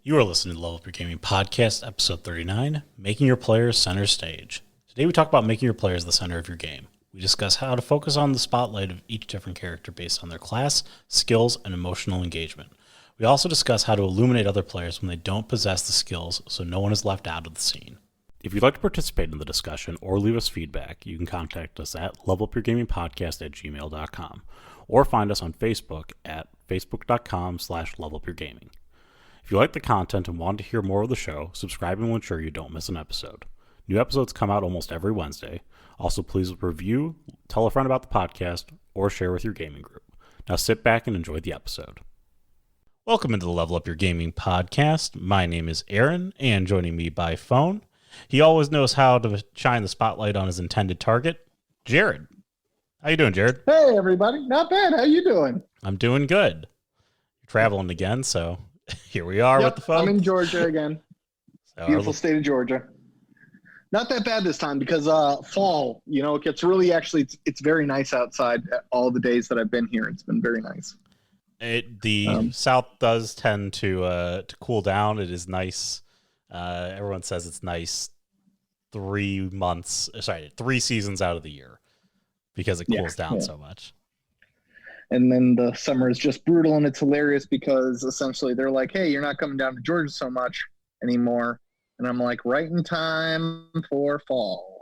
You are listening to Level Up Your Gaming Podcast, episode 39, Making Your Players Center Stage. Today we talk about making your players the center of your game. We discuss how to focus on the spotlight of each different character based on their class, skills, and emotional engagement. We also discuss how to illuminate other players when they don't possess the skills so no one is left out of the scene. If you'd like to participate in the discussion or leave us feedback, you can contact us at levelupyourgamingpodcast@gmail.com or find us on Facebook at facebook.com/levelupyourgaming. If you like the content and want to hear more of the show, subscribing will ensure you don't miss an episode. New episodes come out almost every Wednesday. Also, please review, tell a friend about the podcast, or share with your gaming group. Now sit back and enjoy the episode. Welcome into the Level Up Your Gaming Podcast. My name is Aaron, and joining me by phone, he always knows how to shine the spotlight on his intended target, Jared. How you doing, Jared? Hey, everybody. Not bad. How you doing? I'm doing good. You're traveling again, so here we are with the phone. I'm in Georgia again. Beautiful state of Georgia. Not that bad this time because fall, it gets really it's very nice outside all the days that I've been here. It's been very nice. The south does tend to cool down. It is nice. Everyone says it's nice 3 seasons out of the year because it cools down so much. And then the summer is just brutal, and it's hilarious because essentially they're like, hey, you're not coming down to Georgia so much anymore. And I'm like, right in time for fall.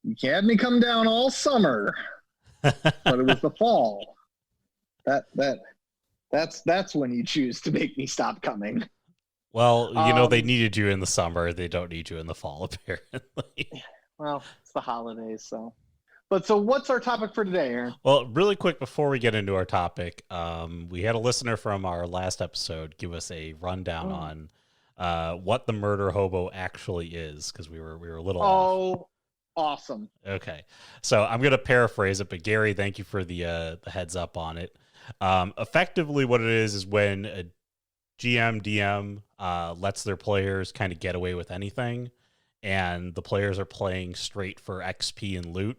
You had me come down all summer, but it was the fall. That's when you choose to make me stop coming. Well, they needed you in the summer. They don't need you in the fall, apparently. Well, it's the holidays, so. But so what's our topic for today, Aaron? Well, really quick before we get into our topic, we had a listener from our last episode give us a rundown on what the murder hobo actually is, because we were a little off. Awesome. Okay, so I'm going to paraphrase it, but Gary, thank you for the heads up on it. Effectively, what it is when a GM, DM lets their players kind of get away with anything, and the players are playing straight for XP and loot.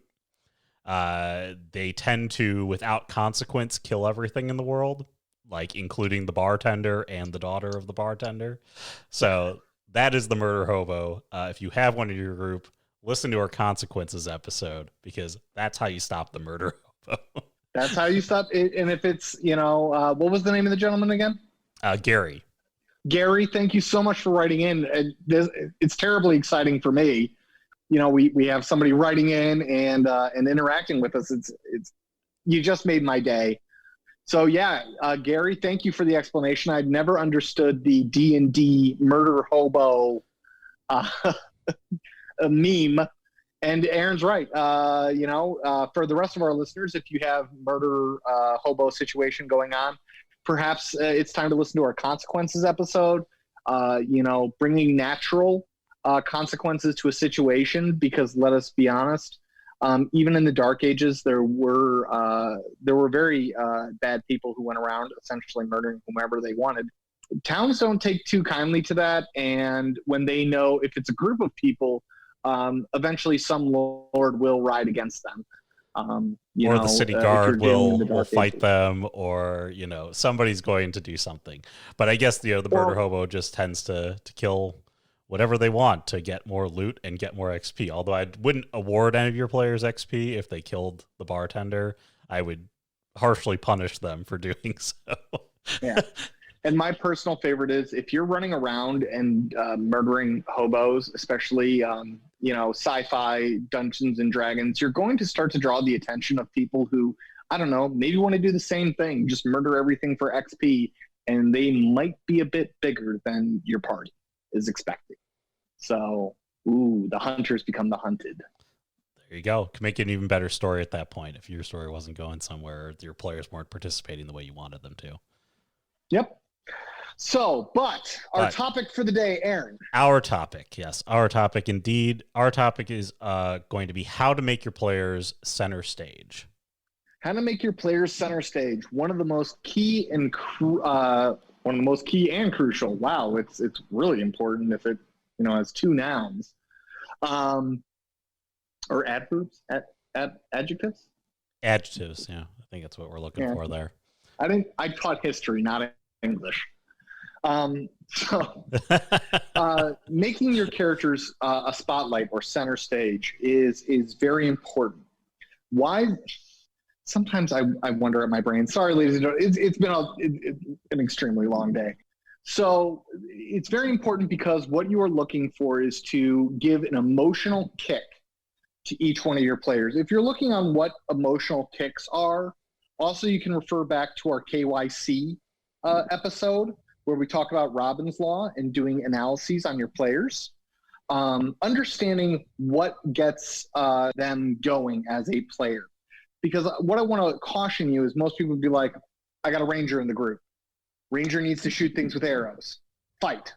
They tend to, without consequence, kill everything in the world, like including the bartender and the daughter of the bartender. So that is the murder hobo. If you have one in your group, listen to our consequences episode, because that's how you stop the murder hobo. That's how you stop it. And if it's, what was the name of the gentleman again? Gary. Gary, thank you so much for writing in. It's terribly exciting for me. We have somebody writing in and interacting with us. It's you just made my day. So Gary, thank you for the explanation. I'd never understood the D&D murder hobo meme. And Aaron's right. For the rest of our listeners, if you have murder hobo situation going on, perhaps it's time to listen to our consequences episode. Bringing natural consequences to a situation, because let us be honest, even in the Dark Ages, there were very bad people who went around essentially murdering whomever they wanted. Towns don't take too kindly to that, and when they know if it's a group of people, eventually some lord will ride against them. Or the city guard will fight them, or somebody's going to do something. But I guess the murder hobo just tends to kill whatever they want to get more loot and get more XP. Although I wouldn't award any of your players XP if they killed the bartender. I would harshly punish them for doing so. Yeah. And my personal favorite is if you're running around and murdering hobos, especially sci-fi Dungeons and Dragons, you're going to start to draw the attention of people who, I don't know, maybe want to do the same thing, just murder everything for XP, and they might be a bit bigger than your party is expecting. So, the hunters become the hunted. There you go. Can make it an even better story at that point if your story wasn't going somewhere, or your players weren't participating the way you wanted them to. Yep. So, but our topic for the day, Aaron. Our topic, yes. Our topic indeed. Our topic is going to be how to make your players center stage. How to make your players center stage. One of the most key and crucial. Wow, it's really important if it has two nouns, or adverbs, adjectives. Adjectives, yeah. I think that's what we're looking for there. I taught history, not English. So making your characters a spotlight or center stage is very important. Why? Sometimes I wonder at my brain. Sorry, ladies and gentlemen, it's been an extremely long day. So it's very important because what you are looking for is to give an emotional kick to each one of your players. If you're looking on what emotional kicks are, also you can refer back to our KYC episode where we talk about Robin's Law and doing analyses on your players. Understanding what gets them going as a player. Because what I want to caution you is most people would be like, I got a ranger in the group. Ranger needs to shoot things with arrows. Fight.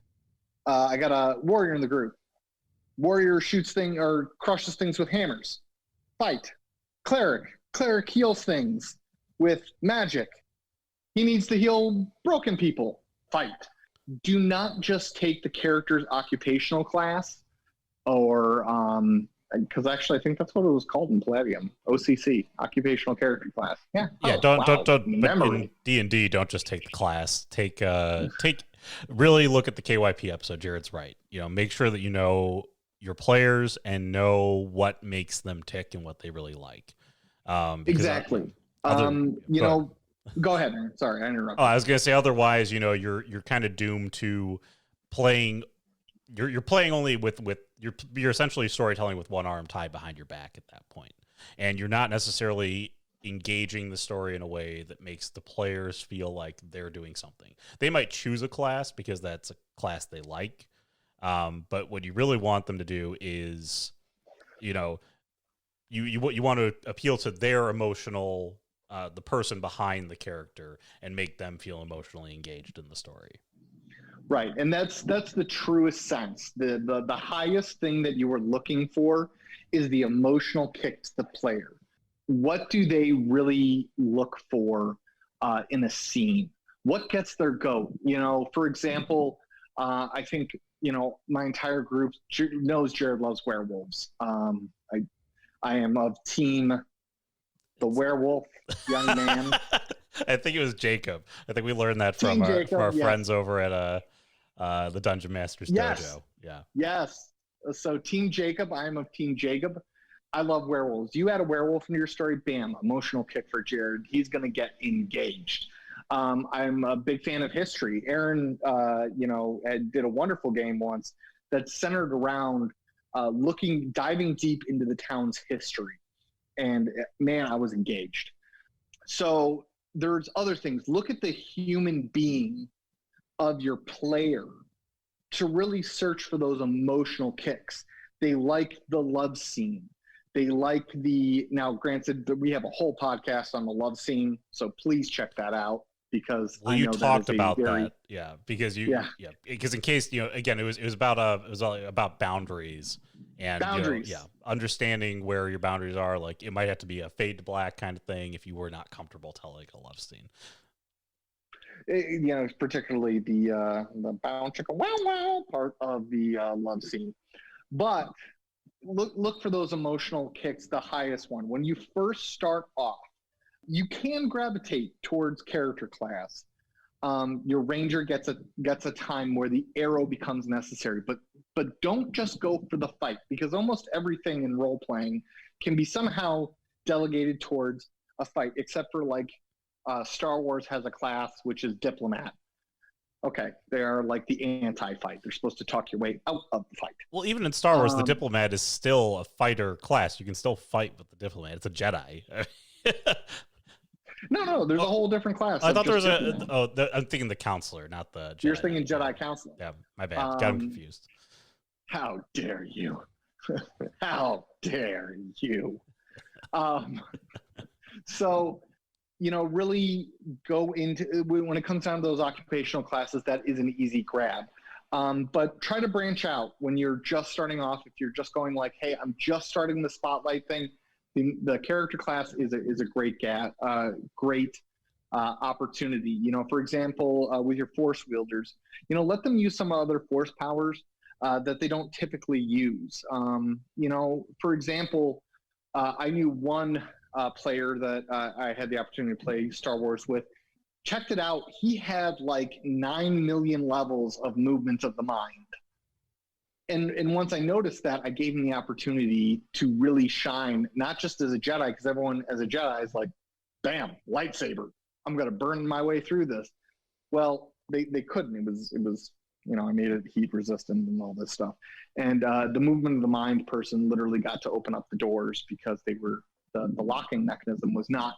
I got a warrior in the group. Warrior shoots things or crushes things with hammers. Fight. Cleric. Cleric heals things with magic. He needs to heal broken people. Fight. Do not just take the character's occupational class or because actually I think that's what it was called in Palladium, OCC, occupational character class. Yeah. Yeah, don't don't memory. but in D&D, don't just take the class. Take really look at the KYP episode. Jared's right. You know, make sure that you know your players and know what makes them tick and what they really like. Exactly. You know, go ahead, Aaron. Sorry, I interrupted. I was going to say otherwise, you know, you're kind of doomed to playing you're playing only with you're essentially storytelling with one arm tied behind your back at that point. And you're not necessarily engaging the story in a way that makes the players feel like they're doing something. They might choose a class because that's a class they like. But what you really want them to do is, you know, you want to appeal to their emotional, the person behind the character and make them feel emotionally engaged in the story. Right, and that's the truest sense. The highest thing that you are looking for is the emotional kick to the player. What do they really look for in a scene? What gets their goat? You know, for example, I think you know my entire group knows Jared loves werewolves. I am of team the werewolf young man. I think it was Jacob. I think we learned that from our friends over at the Dungeon Masters Dojo. Yeah. Yes. So Team Jacob, I am of Team Jacob. I love werewolves. You add a werewolf into your story, bam, emotional kick for Jared. He's going to get engaged. I'm a big fan of history. Aaron, you know, did a wonderful game once that's centered around diving deep into the town's history. And man, I was engaged. So there's other things. Look at the human being of your player to really search for those emotional kicks. They like the love scene. They like now granted we have a whole podcast on the love scene, so please check that out because I know you talked about that. Yeah, because because in case, you know, again, it was about boundaries and boundaries. You know, understanding where your boundaries are. Like it might have to be a fade to black kind of thing if you were not comfortable telling a love scene. You know, particularly the bound chicka wow wow part of the love scene. But look for those emotional kicks, the highest one. When you first start off, you can gravitate towards character class. Your ranger gets a time where the arrow becomes necessary, but don't just go for the fight because almost everything in role playing can be somehow delegated towards a fight, except for like Star Wars has a class which is diplomat. Okay, they are like the anti-fight. They're supposed to talk your way out of the fight. Well, even in Star Wars, the diplomat is still a fighter class. You can still fight with the diplomat. It's a Jedi. No, there's a whole different class. I thought there was I'm thinking the counselor, not the Jedi. You're thinking Jedi counselor. Yeah, my bad. Got him confused. How dare you? How dare you? So, you know, really go into when it comes down to those occupational classes, that is an easy grab. But try to branch out when you're just starting off. If you're just going like, hey, I'm just starting the spotlight thing, the character class is a great opportunity. You know, for example, with your force wielders, you know, let them use some other force powers that they don't typically use. You know, for example, I knew one player that I had the opportunity to play Star Wars with. checked it out. He had like 9 million levels of movement of the mind. And once I noticed that, I gave him the opportunity to really shine, not just as a Jedi, because everyone as a Jedi is like, bam, lightsaber. I'm going to burn my way through this. Well, they couldn't. It was I made it heat resistant and all this stuff. And the movement of the mind person literally got to open up the doors because they were the locking mechanism was not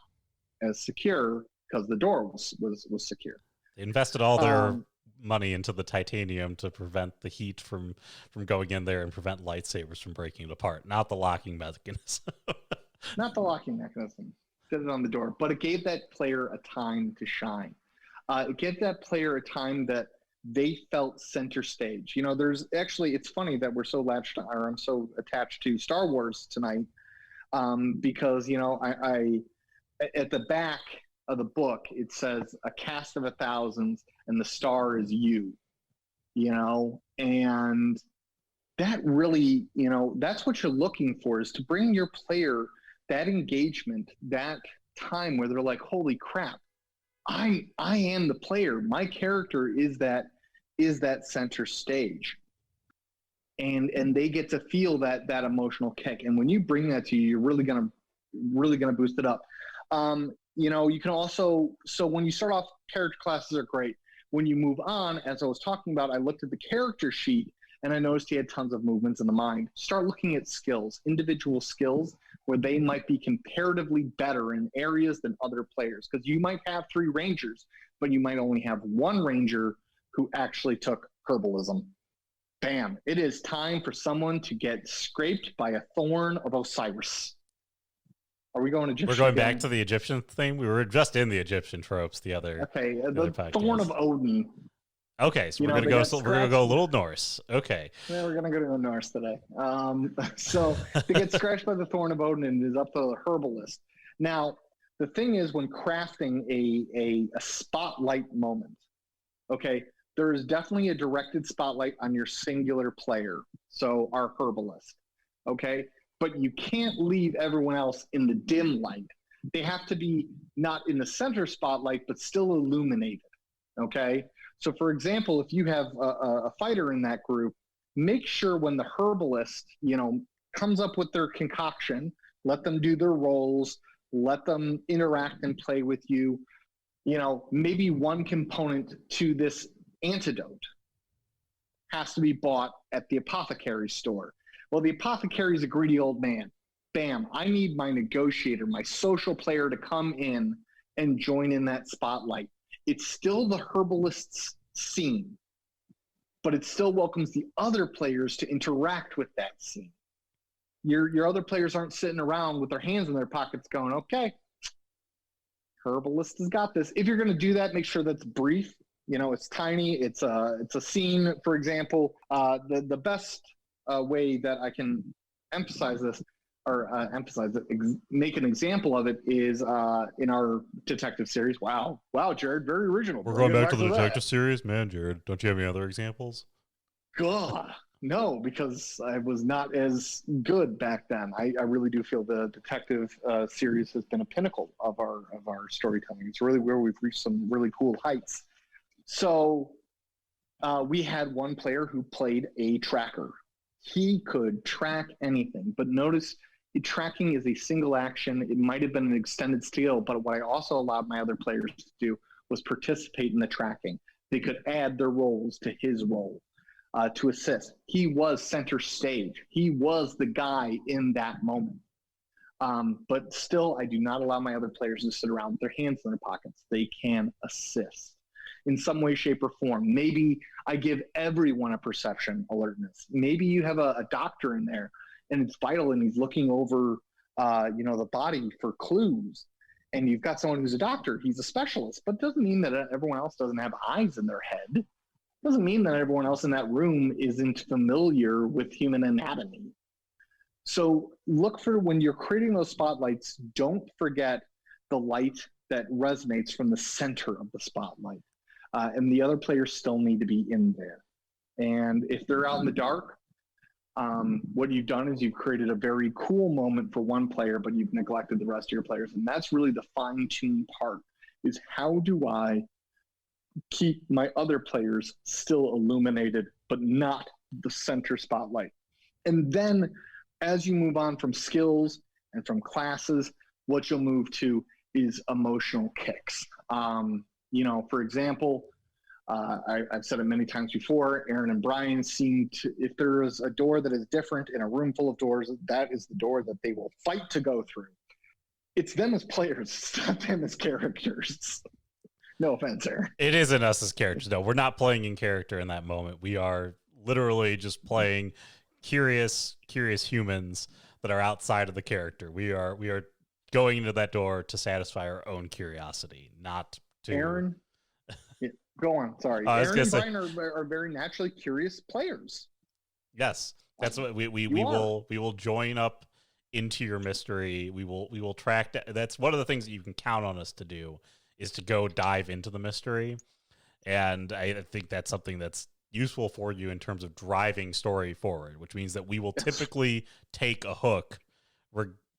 as secure because the door was secure. They invested all their money into the titanium to prevent the heat from going in there and prevent lightsabers from breaking it apart, not the locking mechanism. Not the locking mechanism. Did it on the door, but it gave that player a time to shine. It gave that player a time that they felt center stage. There's actually, it's funny that we're so I'm so attached to Star Wars tonight, because I at the back of the book it says a cast of 1,000 and the star is you, and that really, that's what you're looking for, is to bring your player that engagement, that time where they're like, holy crap, I am the player. My character is that center stage. And they get to feel that emotional kick. And when you bring that to you, you're really gonna boost it up. You can also, so when you start off, character classes are great. When you move on, as I was talking about, I looked at the character sheet and I noticed he had tons of movements in the mind. Start looking at skills, individual skills, where they might be comparatively better in areas than other players. Because you might have 3 rangers, but you might only have 1 ranger who actually took herbalism. Bam. It is time for someone to get scraped by a thorn of Osiris. Are we going Egyptian? We're going back to the Egyptian thing. We were just in the Egyptian tropes the other. Okay, the thorn of Odin. Okay, so we're gonna go a little Norse. Okay. Yeah, we're gonna go to the Norse today. So to get scratched by the thorn of Odin is up to the herbalist. Now, the thing is, when crafting a spotlight moment, okay, there is definitely a directed spotlight on your singular player. So our herbalist, okay, but you can't leave everyone else in the dim light. They have to be not in the center spotlight, but still illuminated. Okay. So, for example, if you have a fighter in that group, make sure when the herbalist, comes up with their concoction, let them do their rolls, let them interact and play with you. Maybe one component to this antidote has to be bought at the apothecary store. Well, the apothecary is a greedy old man. Bam, I need my negotiator, my social player to come in and join in that spotlight. It's still the herbalist's scene, but it still welcomes the other players to interact with that scene. Your other players aren't sitting around with their hands in their pockets going, okay, herbalist has got this. If you're going to do that, make sure that's brief. It's tiny. It's a scene, for example. The best way that I can emphasize this, or make an example of it, is in our detective series. Wow, Jared, very original. We're going back to the detective series, man. Jared, don't you have any other examples? God, no, because I was not as good back then. I really do feel the detective series has been a pinnacle of our storytelling. It's really where we've reached some really cool heights. So we had one player who played a tracker. He could track anything, but notice tracking is a single action. It might have been an extended skill, but what I also allowed my other players to do was participate in the tracking. They could add their roles to his role to assist. He was center stage. He was the guy in that moment. But still, I do not allow my other players to sit around with their hands in their pockets. They can assist in some way, shape, or form. Maybe I give everyone a perception alertness. Maybe you have a doctor in there and it's vital and he's looking over the body for clues, and you've got someone who's a doctor. He's a specialist, but it doesn't mean that everyone else doesn't have eyes in their head. It doesn't mean that everyone else in that room isn't familiar with human anatomy. So look for, when you're creating those spotlights, don't forget the light that resonates from the center of the spotlight. And the other players still need to be in there. And if they're out in the dark, what you've done is you've created a very cool moment for one player, but you've neglected the rest of your players. And that's really the fine-tuned part, is how do I keep my other players still illuminated, but not the center spotlight? And then as you move on from skills and from classes, what you'll move to is emotional kicks. For example, I've said it many times before, Aaron and Brian seem to, if there is a door that is different in a room full of doors, that is the door that they will fight to go through. It's them as players, it's not them as characters. No offense, Aaron. It isn't us as characters. No, we're not playing in character in that moment. We are literally just playing curious humans that are outside of the character. We are going into that door to satisfy our own curiosity, not to. Aaron, go on. Sorry, Aaron and Brian are very naturally curious players. Yes, that's what we will join up into your mystery. We will track that. That's one of the things that you can count on us to do, is to go dive into the mystery. And I think that's something that's useful for you in terms of driving story forward, which means that we will typically take a hook,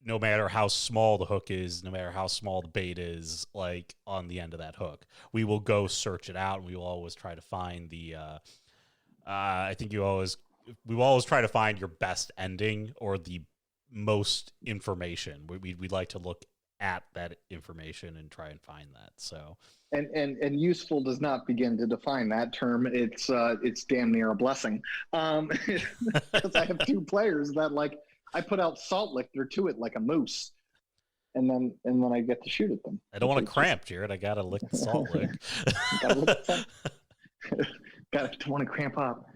no matter how small the hook is, no matter how small the bait is, like on the end of that hook. We will go search it out, and we will always try to find the we will always try to find your best ending or the most information. We'd like to look at that information and try and find that. So and useful does not begin to define that term. It's damn near a blessing, because I have two players that, like, I put out salt licker to it like a moose, and then I get to shoot at them. I don't want to cramp, Jared. I gotta lick the salt lick. Don't want to cramp up.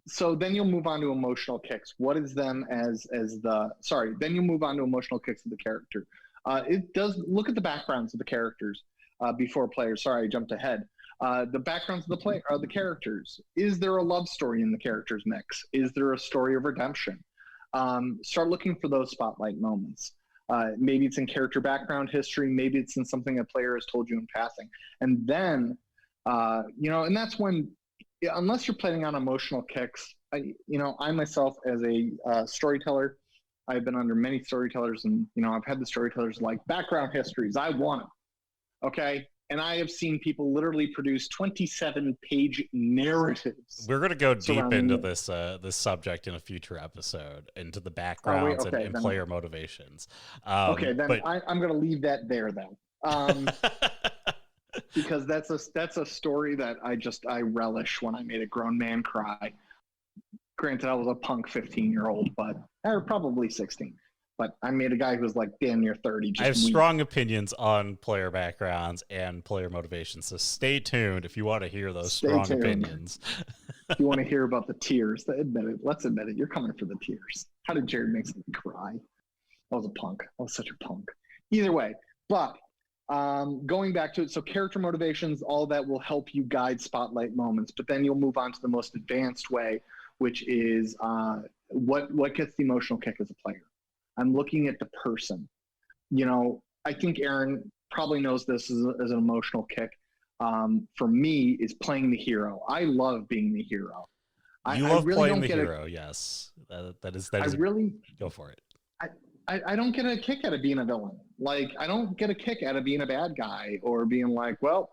So then you'll move on to emotional kicks. What is them then you'll move on to emotional kicks of the character. It does look at the backgrounds of the characters before players. Sorry, I jumped ahead. The backgrounds of the characters. Is there a love story in the characters mix? Is there a story of redemption? Start looking for those spotlight moments. Maybe it's in character background history. Maybe it's in something a player has told you in passing. And then, and that's when, unless you're playing on emotional kicks, I myself as a storyteller, I've been under many storytellers, and I've had the storytellers like background histories. I want them, okay? And I have seen people literally produce 27-page narratives. We're going to go deep into this subject in a future episode, into the backgrounds and player motivations. I'm going to leave that there then. Because that's a story that I relish when I made a grown man cry. Granted, I was a punk 15-year-old, or probably 16. But I made a guy who was like damn near 30. I have strong opinions on player backgrounds and player motivations, so stay tuned if you want to hear those strong opinions. If you want to hear about the tears, let's admit it. You're coming for the tears. How did Jared make me cry? I was a punk. I was such a punk. Either way, but going back to it, so character motivations, all that will help you guide spotlight moments, but then you'll move on to the most advanced way, which is what gets the emotional kick as a player. I'm looking at the person. I think Aaron probably knows this as an emotional kick. For me, is playing the hero. I love being the hero. You love playing the hero, yes. That is. Go for it. I don't get a kick out of being a villain. Like, I don't get a kick out of being a bad guy or being like, well,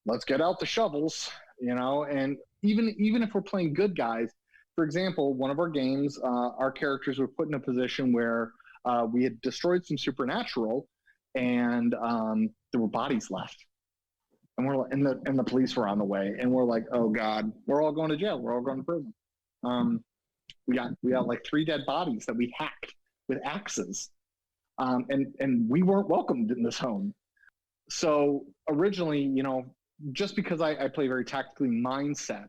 let's get out the shovels, and even if we're playing good guys. For example, one of our games, our characters were put in a position where we had destroyed some supernatural, and there were bodies left, and the police were on the way, and we're like, oh God, we're all going to jail, we're all going to prison. We got like 3 dead bodies that we hacked with axes, and we weren't welcomed in this home. So originally, just because I play very tactically mindset.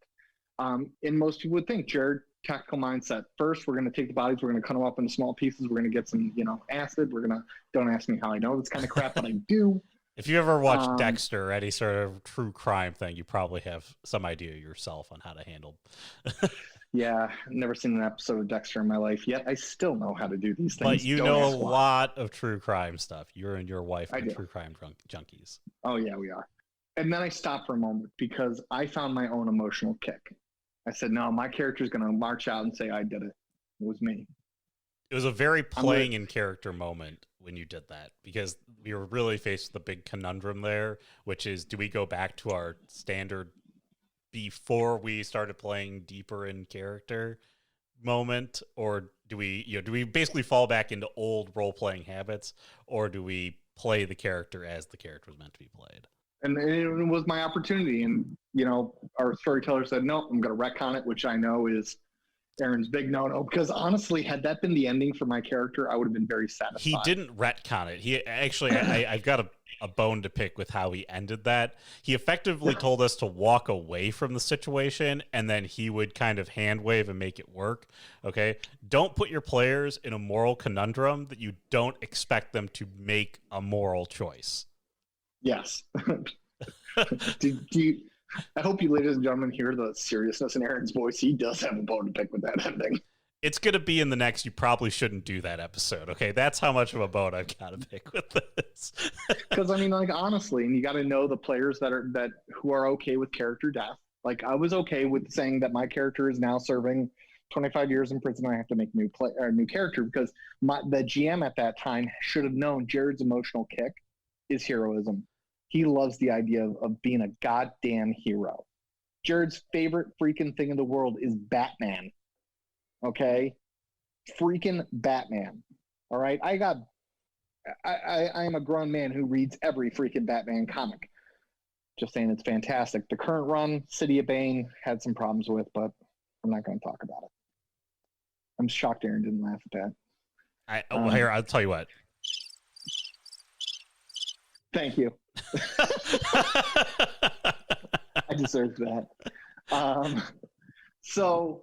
And most people would think, Jared, tactical mindset. First, we're going to take the bodies, we're going to cut them up into small pieces, we're going to get some, acid. Don't ask me how I know this kind of crap, but I do. If you ever watch Dexter or any sort of true crime thing, you probably have some idea yourself on how to handle. Yeah, never seen an episode of Dexter in my life, yet I still know how to do these things. But you know a lot of true crime stuff. You and your wife are true crime junkies. Oh, yeah, we are. And then I stopped for a moment because I found my own emotional kick. I said, no, my character's going to march out and say, I did it. It was me. It was a very playing in character moment when you did that, because we were really faced with a big conundrum there, which is, do we go back to our standard before we started playing deeper in character moment, or do we basically fall back into old role playing habits, or do we play the character as the character was meant to be played? And it was my opportunity. And, our storyteller said, no, I'm going to retcon it, which I know is Aaron's big no-no, because honestly, had that been the ending for my character, I would have been very satisfied. He didn't retcon it. He actually, I've got a bone to pick with how he ended that. He effectively told us to walk away from the situation, and then he would kind of hand wave and make it work. Okay? Don't put your players in a moral conundrum that you don't expect them to make a moral choice. Yes. I hope you, ladies and gentlemen, hear the seriousness in Aaron's voice. He does have a bone to pick with that ending. It's going to be in the next You Probably Shouldn't Do That episode, okay? That's how much of a bone I've got to pick with this. Because, honestly, and you got to know the players who are okay with character death. Like, I was okay with saying that my character is now serving 25 years in prison. I have to make a new character, because the GM at that time should have known Jared's emotional kick is heroism. He loves the idea of being a goddamn hero. Jared's favorite freaking thing in the world is Batman. Okay? Freaking Batman. All right? I am a grown man who reads every freaking Batman comic. Just saying, it's fantastic. The current run, City of Bane, had some problems with, but I'm not going to talk about it. I'm shocked Aaron didn't laugh at that. Here, I'll tell you what. Thank you. I deserved that. So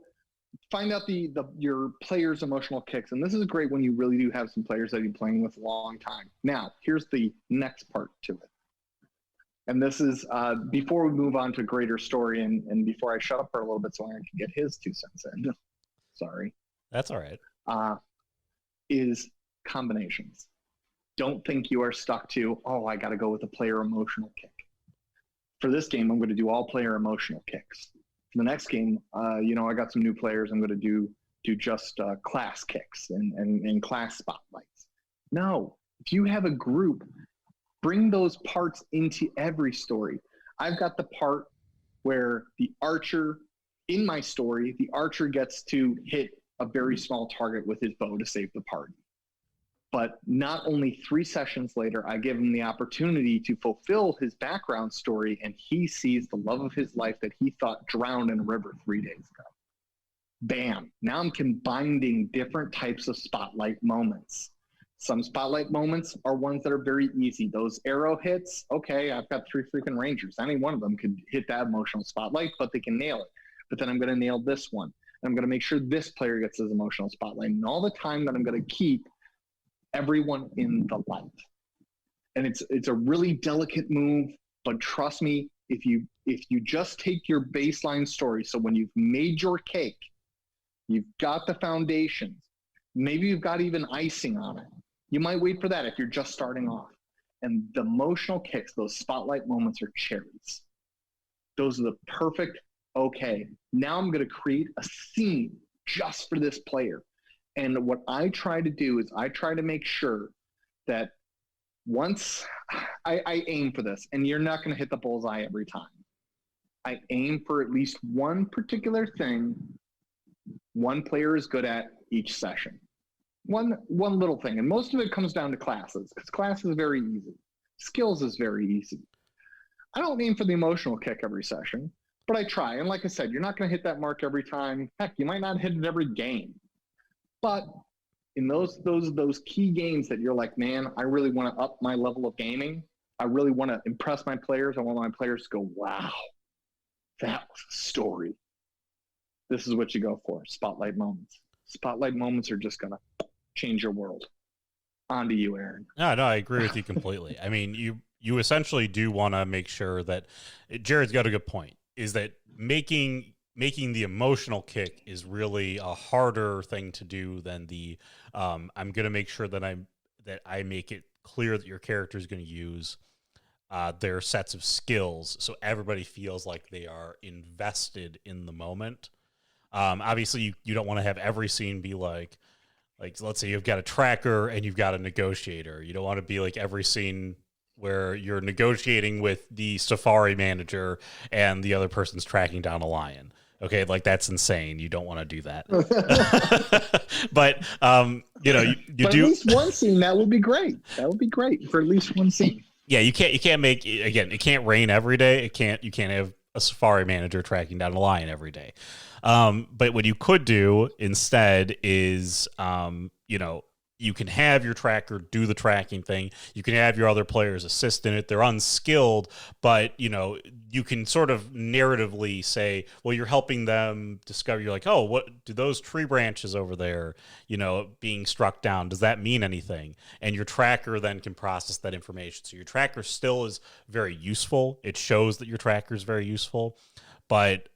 find out your players' emotional kicks. And this is great when you really do have some players that you're playing with a long time. Now, here's the next part to it. And this is before we move on to greater story, and before I shut up for a little bit so Aaron can get his 2 cents in. Sorry. That's all right. Is combinations. Don't think you are stuck to, I got to go with a player emotional kick. For this game, I'm going to do all player emotional kicks. For the next game, I got some new players. I'm going to do just class kicks and class spotlights. No, if you have a group, bring those parts into every story. I've got the part where the archer, in my story, the archer gets to hit a very small target with his bow to save the party. But not only 3 sessions later, I give him the opportunity to fulfill his background story, and he sees the love of his life that he thought drowned in a river 3 days ago. Bam. Now I'm combining different types of spotlight moments. Some spotlight moments are ones that are very easy. Those arrow hits, okay, I've got 3 freaking rangers. Any one of them could hit that emotional spotlight, but they can nail it. But then I'm going to nail this one. And I'm going to make sure this player gets his emotional spotlight. And all the time that I'm going to keep everyone in the light. And it's a really delicate move, but trust me, if you just take your baseline story, so when you've made your cake, you've got the foundations, maybe you've got even icing on it. You might wait for that if you're just starting off. And the emotional kicks, those spotlight moments, are cherries. Those are the perfect, okay, now I'm going to create a scene just for this player. And what I try to do is I try to make sure that once I aim for this, and you're not going to hit the bullseye every time. I aim for at least one particular thing one player is good at each session. One little thing. And most of it comes down to classes, because class is very easy. Skills is very easy. I don't aim for the emotional kick every session, but I try. And like I said, you're not going to hit that mark every time. Heck, you might not hit it every game. But in those key games that you're like, man, I really want to up my level of gaming. I really want to impress my players. I want my players to go, wow, that was a story. This is what you go for, spotlight moments. Spotlight moments are just going to change your world. On to you, Aaron. No, I agree with you completely. I mean, you essentially do want to make sure that Jared's got a good point, is that making the emotional kick is really a harder thing to do than the I'm going to make sure that I make it clear that your character is going to use their sets of skills so everybody feels like they are invested in the moment. Obviously, you don't want to have every scene be like, Like, let's say you've got a tracker and you've got a negotiator. You don't want to be like every scene where you're negotiating with the safari manager and the other person's tracking down a lion. Okay, like that's insane. You don't want to do that. But you But at do. least one scene that would be great. That would be great for at least one scene. Yeah, you can't make, again, it can't rain every day. You can't have a safari manager tracking down a lion every day. But what you could do instead is, you can have your tracker do the tracking thing. You can have your other players assist in it. They're unskilled, but you can sort of narratively say, well, you're helping them discover. You're like, oh, what do those tree branches over there, being struck down? Does that mean anything? And your tracker then can process that information. So your tracker still is very useful. It shows that your tracker is very useful. But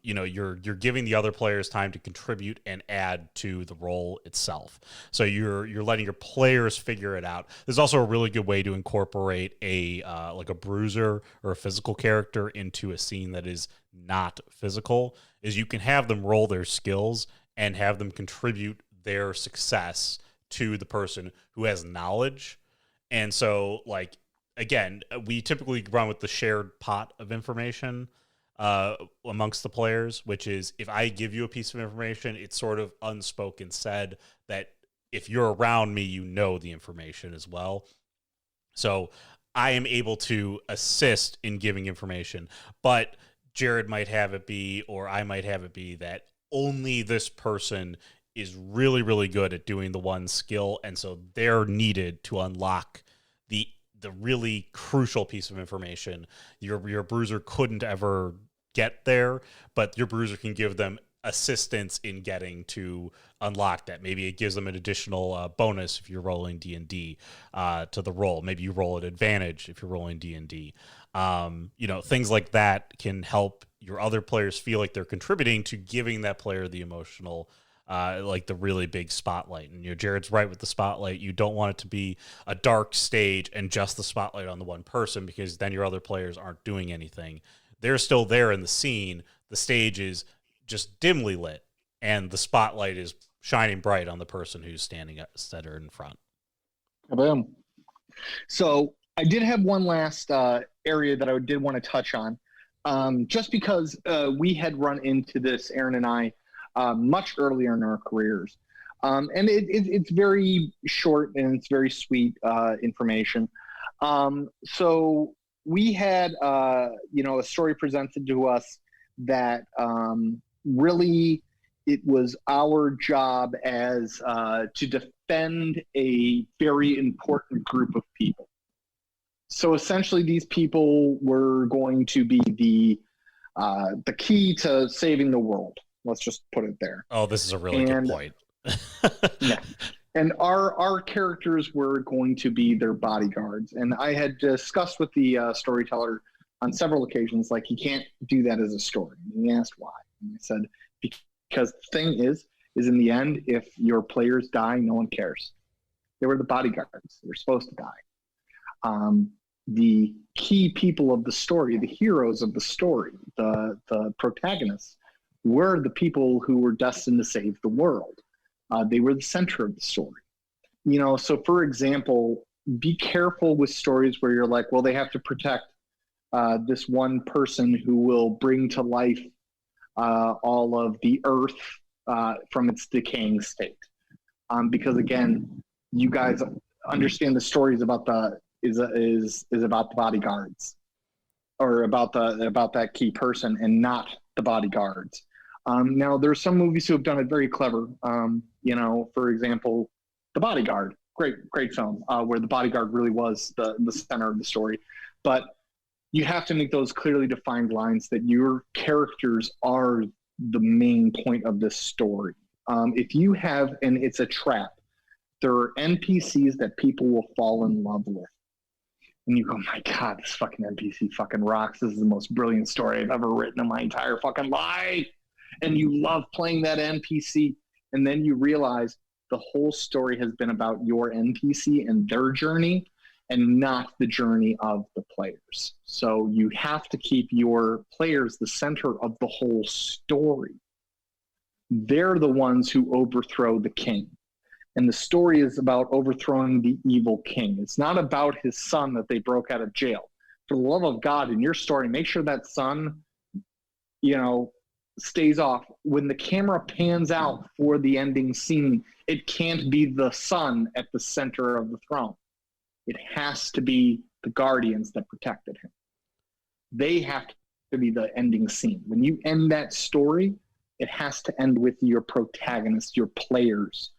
you're giving the other players time to contribute and add to the role itself. So you're letting your players figure it out. There's also a really good way to incorporate a like a bruiser or a physical character into a scene that is not physical. Is you can have them roll their skills and have them contribute their success to the person who has knowledge. And so, like, again, we typically run with the shared pot of information amongst the players, which is, if I give you a piece of information, it's sort of unspoken said that if you're around me, you know the information as well. So I am able to assist in giving information, but Jared might have it be, or I might have it be, that only this person is really, really good at doing the one skill, and so they're needed to unlock the really crucial piece of information. Your bruiser couldn't ever get there, but your bruiser can give them assistance in getting to unlock that. Maybe it gives them an additional bonus if you're rolling D&D to the roll. Maybe you roll at advantage if you're rolling D&D. Things like that can help your other players feel like they're contributing to giving that player the emotional, like the really big spotlight. And Jared's right with the spotlight. You don't want it to be a dark stage and just the spotlight on the one person, because then your other players aren't doing anything. They're still there in the scene. The stage is just dimly lit, and the spotlight is shining bright on the person who's standing center in front. Boom. So I did have one last area that I did want to touch on, just because we had run into this, Aaron and I, much earlier in our careers. And it's very short and it's very sweet information. So we had, a story presented to us that really it was our job as to defend a very important group of people. So essentially, these people were going to be the key to saving the world. Let's just put it there. Oh, this is a really good point. Yeah. And our characters were going to be their bodyguards. And I had discussed with the storyteller on several occasions, like, he can't do that as a story. And he asked why. And I said, because the thing is in the end, if your players die, no one cares. They were the bodyguards. They were supposed to die. The key people of the story, the heroes of the story, the protagonists, were the people who were destined to save the world. They were the center of the story. So for example, be careful with stories where you're like, well, they have to protect this one person who will bring to life all of the earth from its decaying state. Because again, you guys understand the stories about is about the bodyguards, or about that key person, and not the bodyguards. Now, there's some movies who have done it very clever. For example, The Bodyguard, great film, where the bodyguard really was the center of the story. But you have to make those clearly defined lines that your characters are the main point of this story. If you have, and it's a trap, there are NPCs that people will fall in love with. And you go, my God, this fucking NPC fucking rocks. This is the most brilliant story I've ever written in my entire fucking life. And you love playing that NPC. And then you realize the whole story has been about your NPC and their journey, and not the journey of the players. So you have to keep your players the center of the whole story. They're the ones who overthrow the king. And the story is about overthrowing the evil king. It's not about his son that they broke out of jail. For the love of God, in your story, make sure that son, stays off. When the camera pans out for the ending scene, it can't be the son at the center of the throne. It has to be the guardians that protected him. They have to be the ending scene. When you end that story, it has to end with your protagonists, your players.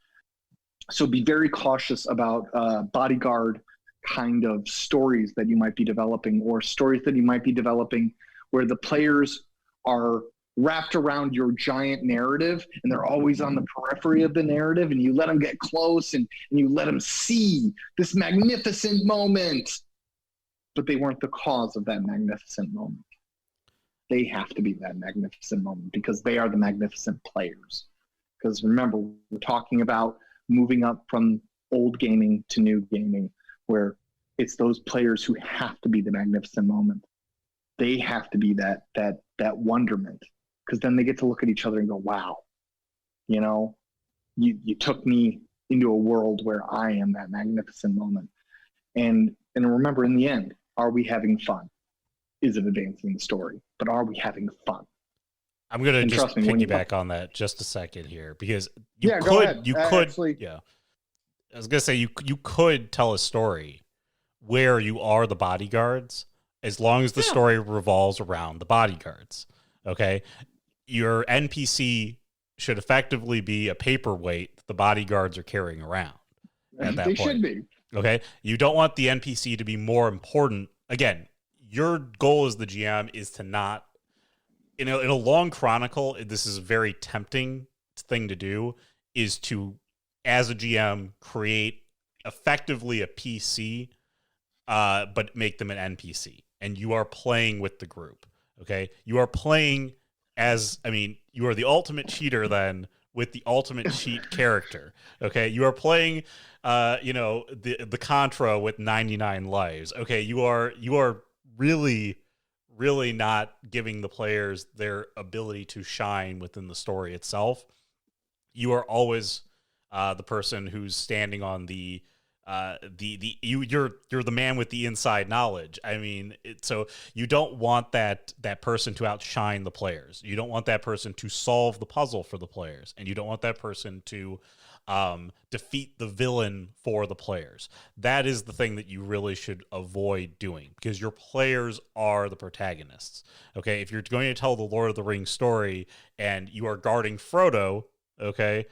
So be very cautious about bodyguard kind of stories that you might be developing, or stories that you might be developing where the players are wrapped around your giant narrative and they're always on the periphery of the narrative, and you let them get close and you let them see this magnificent moment, but they weren't the cause of that magnificent moment. They have to be that magnificent moment because they are the magnificent players. Because remember, we're talking about moving up from old gaming to new gaming, where it's those players who have to be the magnificent moment. They have to be that wonderment, because then they get to look at each other and go, wow, you took me into a world where I am that magnificent moment. And remember, in the end, are we having fun? Is it advancing the story? But are we having fun? I'm going to just piggyback on that just a second here, because you could, actually, yeah. I was going to say, you could tell a story where you are the bodyguards, as long as the story revolves around the bodyguards. Okay. Your NPC should effectively be a paperweight the bodyguards are carrying around at that point. They should be. Okay. You don't want the NPC to be more important. Again, your goal as the GM is to not, in a long chronicle, this is a very tempting thing to do, is to, as a GM, create effectively a PC, but make them an NPC. And you are playing with the group. Okay. You are playing you are the ultimate cheater then with the ultimate cheat character. Okay. You are playing, the Contra with 99 lives. Okay. You are really, really not giving the players their ability to shine within the story itself. You are always the person who's standing on you're the man with the inside knowledge. I mean, so you don't want that person to outshine the players. You don't want that person to solve the puzzle for the players, and you don't want that person to defeat the villain for the players. That is the thing that you really should avoid doing, because your players are the protagonists. Okay, if you're going to tell the Lord of the Rings story and you are guarding Frodo, okay,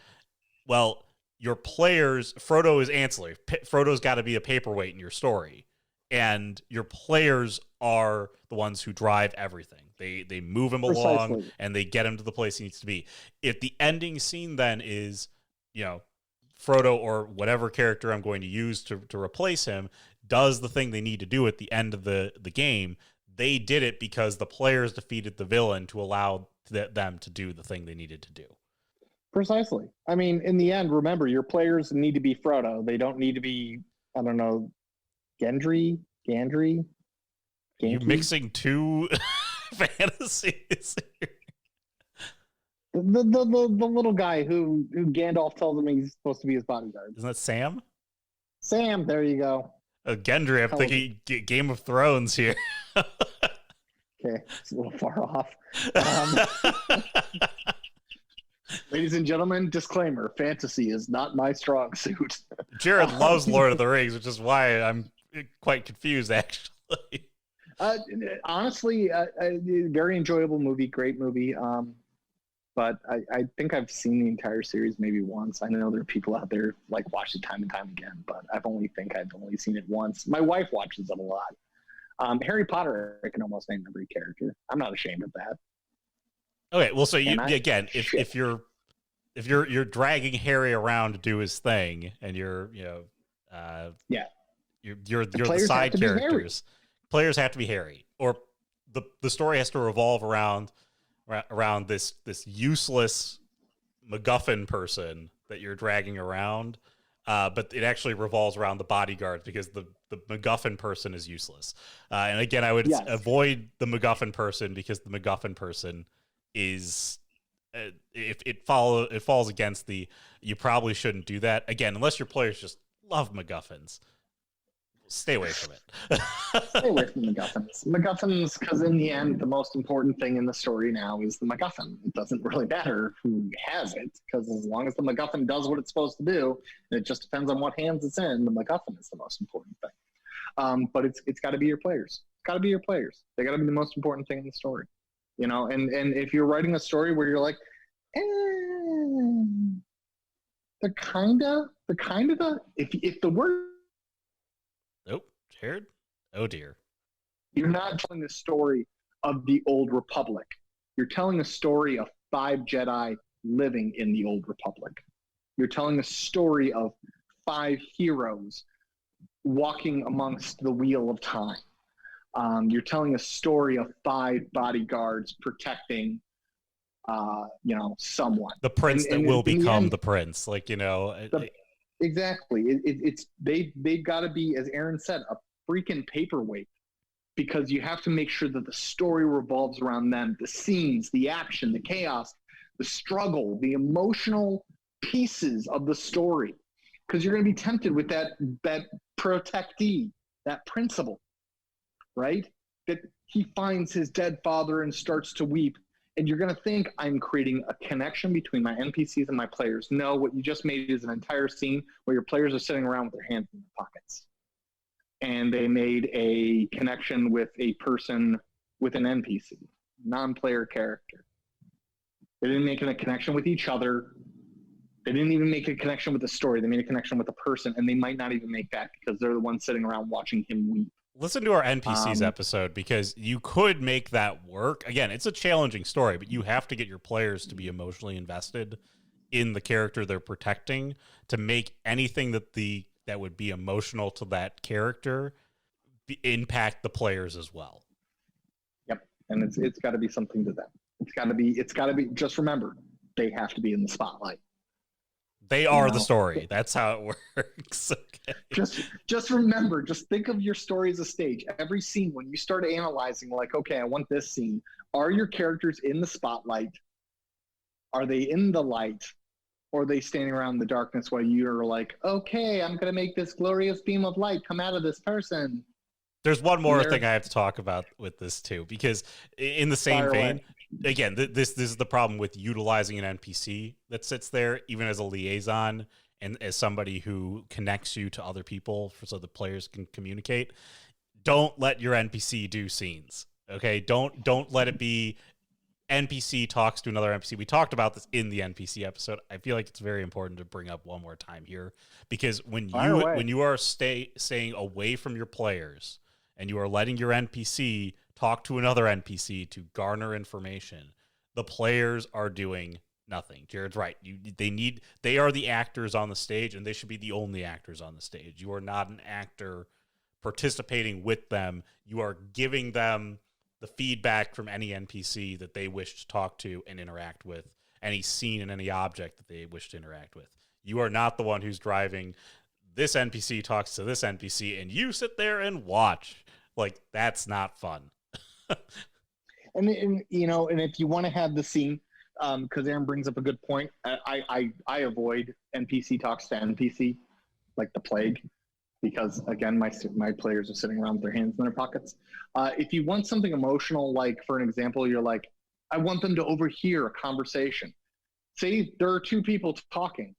well, your players, Frodo is ancillary. Frodo's got to be a paperweight in your story, and your players are the ones who drive everything. They move him along and they get him to the place he needs to be. If the ending scene then is, Frodo or whatever character I'm going to use to replace him does the thing they need to do at the end of the game, they did it because the players defeated the villain to allow them to do the thing they needed to do. Precisely. I mean, in the end, remember, your players need to be Frodo. They don't need to be, I don't know, Gandry? You're mixing two fantasies here. The little guy who Gandalf tells him he's supposed to be his bodyguard. Isn't that Sam? Sam, there you go. Gendry, I'm thinking Game of Thrones here. Okay, it's a little far off. Ladies and gentlemen, disclaimer, fantasy is not my strong suit. Jared loves Lord of the Rings, which is why I'm quite confused, actually. Honestly, very enjoyable movie, great movie. But I think I've seen the entire series maybe once. I know there are people out there like watch it time and time again, but I've only seen it once. My wife watches it a lot. Harry Potter, I can almost name every character. I'm not ashamed of that. Okay, well, so if you're dragging Harry around to do his thing, and you're the side characters, players have to be Harry, or the story has to revolve around this useless MacGuffin person that you're dragging around, but it actually revolves around the bodyguards because the MacGuffin person is useless. And again, I would avoid the MacGuffin person because the MacGuffin person is if it falls against the you probably shouldn't do that again unless your players just love MacGuffins. Stay away from it. Stay away from MacGuffins. MacGuffins, because in the end, the most important thing in the story now is the MacGuffin. It doesn't really matter who has it, because as long as the MacGuffin does what it's supposed to do, and it just depends on what hands it's in, the MacGuffin is the most important thing. But it's got to be your players. It's got to be your players. They got to be the most important thing in the story. You know, and if you're writing a story where you're like, the kind of if the word. Nope, Jared. Oh dear. You're not telling the story of the Old Republic. You're telling a story of 5 Jedi living in the Old Republic. You're telling a story of 5 heroes walking amongst the wheel of time. You're telling a story of 5 bodyguards protecting, someone. The prince that will become the prince. Like, Exactly. They've got to be, as Aaron said, a freaking paperweight, because you have to make sure that the story revolves around them, the scenes, the action, the chaos, the struggle, the emotional pieces of the story, because you're going to be tempted with that protectee, that principal, right? That he finds his dead father and starts to weep. And you're going to think I'm creating a connection between my NPCs and my players. No, what you just made is an entire scene where your players are sitting around with their hands in their pockets. And they made a connection with a person with an NPC, non-player character. They didn't make a connection with each other. They didn't even make a connection with the story. They made a connection with the person, and they might not even make that because they're the ones sitting around watching him weep. Listen to our NPCs episode, because you could make that work. Again, it's a challenging story, but you have to get your players to be emotionally invested in the character they're protecting to make anything that would be emotional to that character impact the players as well. Yep, and it's got to be something to them. It's got to be. Just remember, they have to be in the spotlight. They are the story. That's how it works. Okay. Just remember, just think of your story as a stage. Every scene, when you start analyzing, like, okay, I want this scene. Are your characters in the spotlight? Are they in the light? Or are they standing around in the darkness while you're like, okay, I'm going to make this glorious beam of light come out of this person? There's one more thing I have to talk about with this too, because in the same vein, again, this is the problem with utilizing an NPC that sits there, even as a liaison and as somebody who connects you to other people so the players can communicate. Don't let your NPC do scenes. Okay. Don't let it be NPC talks to another NPC. We talked about this in the NPC episode. I feel like it's very important to bring up one more time here, because when you are staying away from your players and you are letting your NPC talk to another NPC to garner information, the players are doing nothing. Jared's right. They are the actors on the stage, and they should be the only actors on the stage. You are not an actor participating with them. You are giving them the feedback from any NPC that they wish to talk to and interact with, any scene and any object that they wish to interact with. You are not the one who's driving. This NPC talks to this NPC, and you sit there and watch. Like, that's not fun. and if you want to have the scene, because Aaron brings up a good point, I avoid NPC talks to NPC like the plague, because again, my players are sitting around with their hands in their pockets. If you want something emotional, like for an example, you're like, I want them to overhear a conversation. Say there are 2 people talking,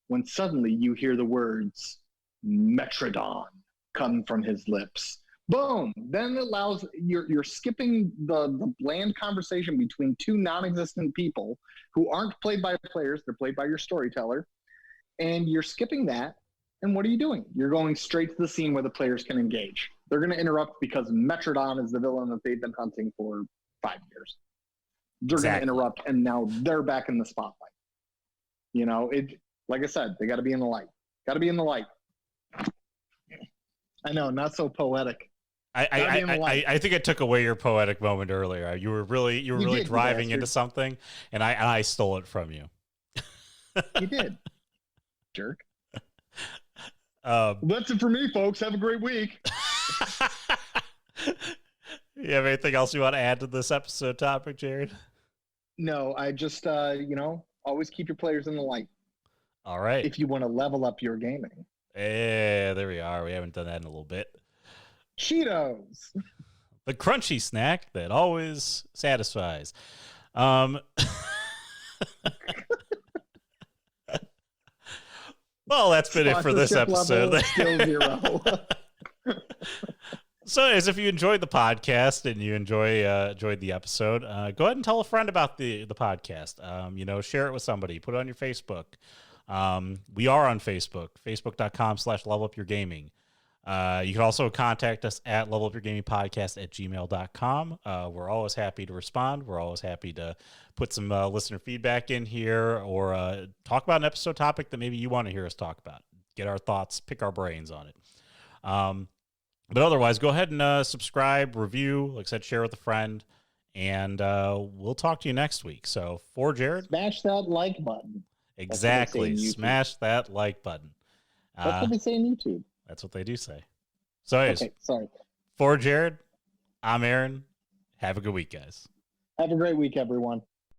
when suddenly you hear the words Metrodon come from his lips. Boom! Then it allows you're skipping the bland conversation between 2 non-existent people who aren't played by players; they're played by your storyteller, and you're skipping that. And what are you doing? You're going straight to the scene where the players can engage. They're going to interrupt because Metrodon is the villain that they've been hunting for 5 years. They're going to interrupt, and now they're back in the spotlight. Like I said, they got to be in the light. Got to be in the light. I know, not so poetic. I think I took away your poetic moment earlier. You were really driving into something, and I stole it from you. You did, jerk. That's it for me, folks. Have a great week. You have anything else you want to add to this episode topic, Jared? No, I just always keep your players in the light All right. if you want to level up your gaming. Yeah, there we are. We haven't done that in a little bit. Cheetos. The crunchy snack that always satisfies. Well, that's been it for this episode. Still 0. So, as if you enjoyed the podcast and you enjoyed the episode, go ahead and tell a friend about the podcast. Share it with somebody. Put it on your Facebook. We are on Facebook, facebook.com/levelupyourgaming. You can also contact us at levelupyourgamingpodcast@gmail.com. We're always happy to respond. We're always happy to put some listener feedback in here or talk about an episode topic that maybe you want to hear us talk about. Get our thoughts, pick our brains on it. But otherwise, go ahead and subscribe, review, like I said, share with a friend, and we'll talk to you next week. So for Jared, smash that like button. Exactly. Smash that like button. That's what they say on YouTube. That's what they do say. So anyways, okay, sorry. For Jared, I'm Aaron. Have a good week, guys. Have a great week, everyone.